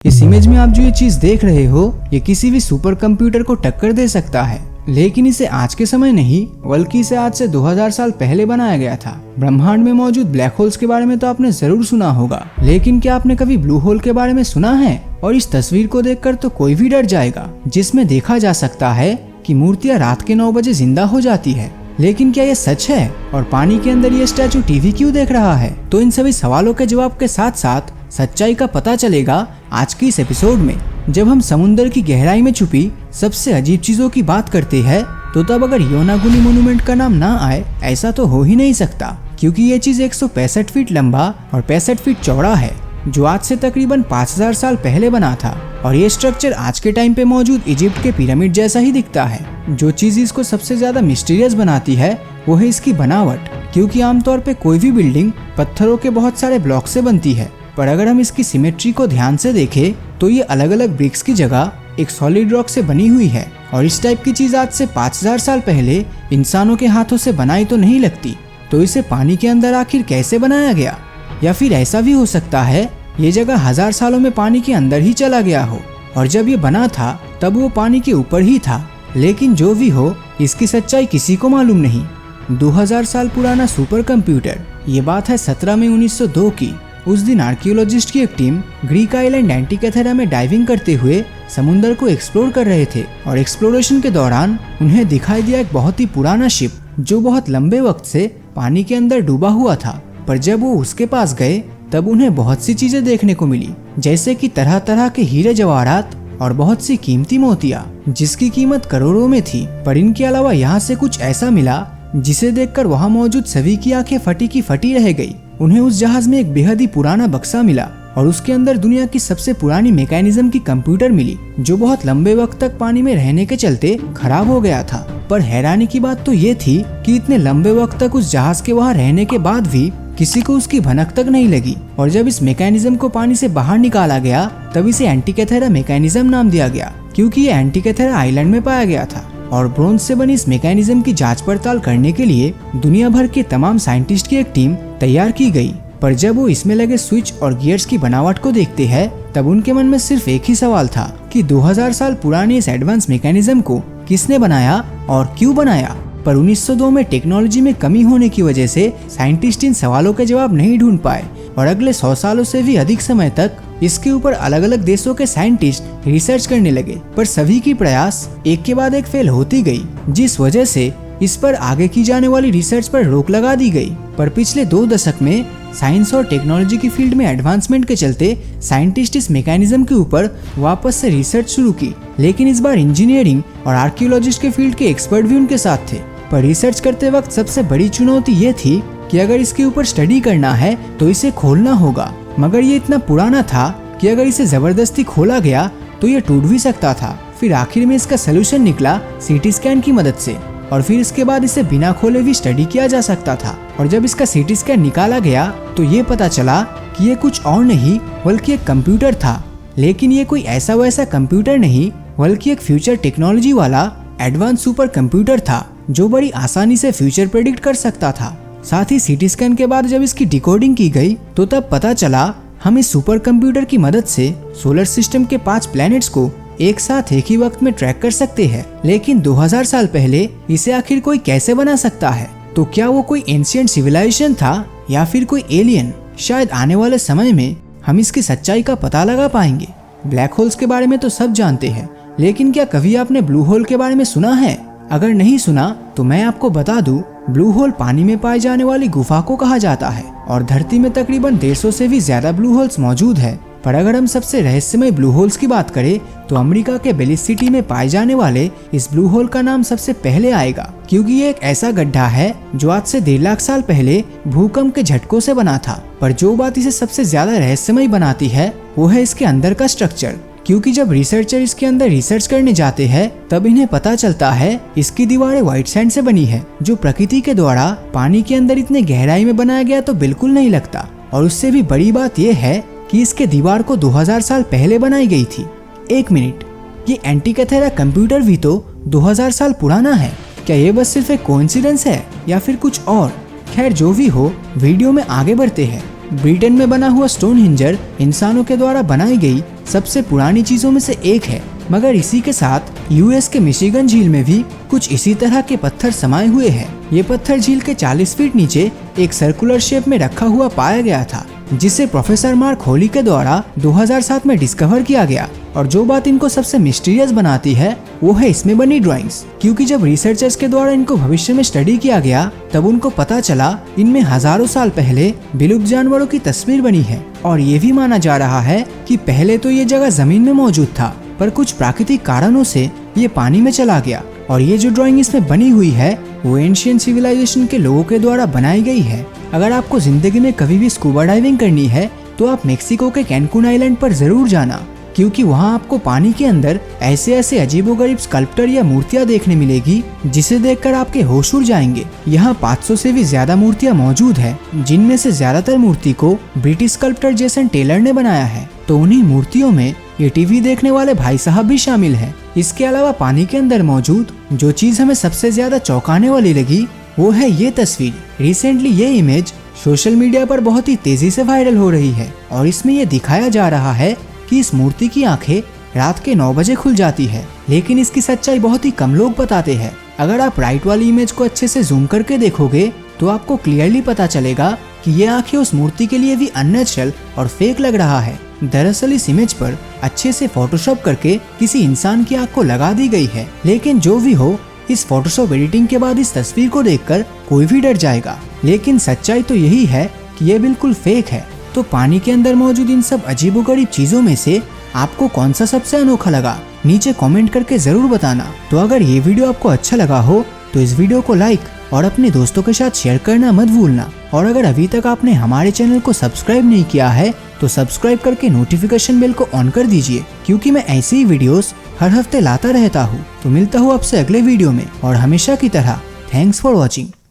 इस इमेज में आप जो ये चीज देख रहे हो ये किसी भी सुपर कंप्यूटर को टक्कर दे सकता है, लेकिन इसे आज के समय नहीं बल्कि इसे आज से 2000 साल पहले बनाया गया था। ब्रह्मांड में मौजूद ब्लैक होल्स के बारे में तो आपने जरूर सुना होगा, लेकिन क्या आपने कभी ब्लू होल के बारे में सुना है? और इस तस्वीर को देखकर तो कोई भी डर जाएगा, जिसमें देखा जा सकता है कि मूर्तियां रात के 9 बजे जिंदा हो जाती है। लेकिन क्या ये सच है? और पानी के अंदर ये स्टैचू टीवी क्यों देख रहा है? तो इन सभी सवालों के जवाब के साथ साथ सच्चाई का पता चलेगा आज की इस एपिसोड में। जब हम समुद्र की गहराई में छुपी सबसे अजीब चीजों की बात करते हैं तो तब अगर योनागुनी मोन्यूमेंट का नाम ना आए ऐसा तो हो ही नहीं सकता, क्योंकि ये चीज 165 फीट लंबा और 65 फीट चौड़ा है, जो आज से तकरीबन 5000 साल पहले बना था। और ये स्ट्रक्चर आज के टाइम पे मौजूद इजिप्ट के पिरामिड जैसा ही दिखता है। जो चीज इसको सबसे ज्यादा मिस्टीरियस बनाती है वो है इसकी बनावट, क्योंकि आमतौर पे कोई भी बिल्डिंग पत्थरों के बहुत सारे ब्लॉक से बनती है, पर अगर हम इसकी सिमेट्री को ध्यान से देखें तो ये अलग अलग ब्रिक्स की जगह एक सॉलिड रॉक से बनी हुई है। और इस टाइप की चीज आज से 5000 साल पहले इंसानों के हाथों से बनाई तो नहीं लगती, तो इसे पानी के अंदर आखिर कैसे बनाया गया? या फिर ऐसा भी हो सकता है ये जगह 1000 सालों में पानी के अंदर ही चला गया हो और जब ये बना था तब वो पानी के ऊपर ही था। लेकिन जो भी हो, इसकी सच्चाई किसी को मालूम नहीं। 2000 साल पुराना सुपर कंप्यूटर, ये बात है 17 मई 1902 की। उस दिन आर्कियोलॉजिस्ट की एक टीम ग्रीक आइलैंड एंटिकैथेरा में डाइविंग करते हुए समुद्र को एक्सप्लोर कर रहे थे, और एक्सप्लोरेशन के दौरान उन्हें दिखाई दिया एक बहुत ही पुराना शिप जो बहुत लंबे वक्त से पानी के अंदर डूबा हुआ था। पर जब वो उसके पास गए तब उन्हें बहुत सी चीजें देखने को मिली, जैसे कि तरह तरह के हीरे जवाहरात और बहुत सी कीमती मोतियां, जिसकी कीमत करोड़ों में थी। पर इनके अलावा यहाँ से कुछ ऐसा मिला जिसे देखकर वहाँ मौजूद सभी की आंखें फटी की फटी रह गई। उन्हें उस जहाज में एक बेहद ही पुराना बक्सा मिला और उसके अंदर दुनिया की सबसे पुरानी मैकेनिज्म की कंप्यूटर मिली, जो बहुत लंबे वक्त तक पानी में रहने के चलते खराब हो गया था। पर हैरानी की बात तो ये थी कि इतने लंबे वक्त तक उस जहाज के वहाँ रहने के बाद भी किसी को उसकी भनक तक नहीं लगी। और जब इस मैकेनिज्म को पानी से बाहर निकाला गया तब इसे एंटिकैथेरा मैकेनिज्म नाम दिया गया, क्योंकि ये एंटिकैथेरा आइलैंड में पाया गया था। और ब्रोंज से बनी इस मैकेनिज्म की जांच पड़ताल करने के लिए दुनिया भर के तमाम साइंटिस्ट की एक टीम तैयार की गई। पर जब वो इसमें लगे स्विच और गियर्स की बनावट को देखते हैं तब उनके मन में सिर्फ एक ही सवाल था कि 2000 साल पुराने इस एडवांस मैकेनिज्म को किसने बनाया और क्यों बनाया। पर 1902 में टेक्नोलॉजी में कमी होने की वजह से साइंटिस्ट इन सवालों के जवाब नहीं ढूंढ पाए, और अगले 100 सालों से भी अधिक समय तक इसके ऊपर अलग अलग देशों के साइंटिस्ट रिसर्च करने लगे। पर सभी की प्रयास एक के बाद एक फेल होती गई, जिस वजह से इस पर आगे की जाने वाली रिसर्च पर रोक लगा दी गई। पर पिछले 2 दशक में साइंस और टेक्नोलॉजी की फील्ड में एडवांसमेंट के चलते साइंटिस्ट इस मैकेनिज्म के ऊपर वापस से रिसर्च शुरू की, लेकिन इस बार इंजीनियरिंग और आर्कियोलॉजिस्ट के फील्ड के एक्सपर्ट भी उनके साथ थे। पर रिसर्च करते वक्त सबसे बड़ी चुनौती ये थी कि अगर इसके ऊपर स्टडी करना है तो इसे खोलना होगा, मगर ये इतना पुराना था कि अगर इसे जबरदस्ती खोला गया तो ये टूट भी सकता था। फिर आखिर में इसका सोल्यूशन निकला सीटी स्कैन की मदद से, और फिर इसके बाद इसे बिना खोले भी स्टडी किया जा सकता था। और जब इसका सीटी स्कैन निकाला गया तो ये पता चला कि ये कुछ और नहीं बल्कि एक कंप्यूटर था। लेकिन ये कोई ऐसा वैसा कंप्यूटर नहीं, बल्कि एक फ्यूचर टेक्नोलॉजी वाला एडवांस सुपर कंप्यूटर था जो बड़ी आसानी से फ्यूचर प्रेडिक्ट कर सकता था। साथ ही सीटी स्कैन के बाद जब इसकी डिकोडिंग की गई तो तब पता चला हम इस सुपर कंप्यूटर की मदद से सोलर सिस्टम के 5 प्लैनेट्स को एक साथ एक ही वक्त में ट्रैक कर सकते हैं। लेकिन 2000 साल पहले इसे आखिर कोई कैसे बना सकता है? तो क्या वो कोई एंशिएंट सिविलाइजेशन था या फिर कोई एलियन? शायद आने वाले समय में हम इसकी सच्चाई का पता लगा पाएंगे। ब्लैक होल्स के बारे में तो सब जानते हैं, लेकिन क्या कभी आपने ब्लू होल के बारे में सुना है? अगर नहीं सुना तो मैं आपको बता दूं, ब्लू होल पानी में पाए जाने वाली गुफा को कहा जाता है, और धरती में तकरीबन 150 से भी ज्यादा ब्लू होल्स मौजूद है। पर अगर हम सबसे रहस्यमय ब्लू होल्स की बात करें तो अमेरिका के बेलिस सिटी में पाए जाने वाले इस ब्लू होल का नाम सबसे पहले आएगा, क्योंकि ये एक ऐसा गड्ढा है जो आज से 1.5 लाख साल पहले भूकंप के झटकों से बना था। पर जो बात इसे सबसे ज्यादा रहस्यमय बनाती है वो है इसके अंदर का स्ट्रक्चर, क्योंकि जब रिसर्चर इसके अंदर रिसर्च करने जाते हैं तब इन्हें पता चलता है इसकी दीवारें व्हाइट सैंड से बनी है, जो प्रकृति के द्वारा पानी के अंदर इतने गहराई में बनाया गया तो बिल्कुल नहीं लगता। और उससे भी बड़ी बात यह है कि इसके दीवार को 2000 साल पहले बनाई गई थी। एक मिनट, ये एंटिकैथेरा कंप्यूटर भी तो 2000 साल पुराना है। क्या ये बस सिर्फ एक कोइंसिडेंस है या फिर कुछ और? खैर जो भी हो, वीडियो में आगे बढ़ते हैं। ब्रिटेन में बना हुआ स्टोनहेंजर इंसानों के द्वारा बनाई गई सबसे पुरानी चीजों में से एक है। मगर इसी के साथ यूएस के मिशिगन झील में भी कुछ इसी तरह के पत्थर समाये हुए हैं। ये पत्थर झील के 40 फीट नीचे एक सर्कुलर शेप में रखा हुआ पाया गया था, जिसे प्रोफेसर मार्क होली के द्वारा 2007 में डिस्कवर किया गया। और जो बात इनको सबसे मिस्टीरियस बनाती है वो है इसमें बनी ड्राइंग्स, क्योंकि जब रिसर्चर्स के द्वारा इनको भविष्य में स्टडी किया गया तब उनको पता चला इनमें हजारों साल पहले विलुप्त जानवरों की तस्वीर बनी है। और ये भी माना जा रहा है कि पहले तो ये जगह जमीन में मौजूद था, पर कुछ प्राकृतिक कारणों से ये पानी में चला गया। और ये जो ड्राइंग इसमें बनी हुई है वो एंशिएंट सिविलाइजेशन के लोगों के द्वारा बनाई गई है। अगर आपको जिंदगी में कभी भी स्कूबा डाइविंग करनी है तो आप मेक्सिको के कैनकुन आइलैंड पर जरूर जाना, क्योंकि वहाँ आपको पानी के अंदर ऐसे ऐसे अजीबोगरीब स्कल्प्टर या मूर्तियाँ देखने मिलेगी जिसे देखकर आपके होश उड़ जाएंगे। यहाँ 500 से भी ज्यादा मूर्तियाँ मौजूद है, जिनमें से ज्यादातर मूर्ति को ब्रिटिश स्कल्प्टर जेसन टेलर ने बनाया है। तो उन्हीं मूर्तियों में ये टीवी देखने वाले भाई साहब भी शामिल हैं। इसके अलावा पानी के अंदर मौजूद जो चीज हमें सबसे ज्यादा चौंकाने वाली लगी वो है ये तस्वीर। रिसेंटली ये इमेज सोशल मीडिया पर बहुत ही तेजी से वायरल हो रही है और इसमें ये दिखाया जा रहा है कि इस मूर्ति की आंखें रात के 9 बजे खुल जाती है, लेकिन इसकी सच्चाई बहुत ही कम लोग बताते हैं। अगर आप राइट वाली इमेज को अच्छे से जूम करके देखोगे तो आपको क्लियरली पता चलेगा कि ये आंखें उस मूर्ति के लिए भी अननेचुरल और फेक लग रहा है। दरअसल इस इमेज पर अच्छे से फोटोशॉप करके किसी इंसान की आंख को लगा दी गई है, लेकिन जो भी हो इस फोटोशॉप एडिटिंग के बाद इस तस्वीर को देखकर कोई भी डर जाएगा। लेकिन सच्चाई तो यही है कि ये बिल्कुल फेक है। तो पानी के अंदर मौजूद इन सब अजीबोगरीब चीजों में से आपको कौन सा सबसे अनोखा लगा, नीचे कमेंट करके जरूर बताना। तो अगर ये वीडियो आपको अच्छा लगा हो तो इस वीडियो को लाइक और अपने दोस्तों के साथ शेयर करना मत भूलना। और अगर अभी तक आपने हमारे चैनल को सब्सक्राइब नहीं किया है तो सब्सक्राइब करके नोटिफिकेशन बेल को ऑन कर दीजिए, क्योंकि मैं ऐसे ही वीडियोस हर हफ्ते लाता रहता हूँ। तो मिलता हूँ आपसे अगले वीडियो में, और हमेशा की तरह थैंक्स फॉर वॉचिंग।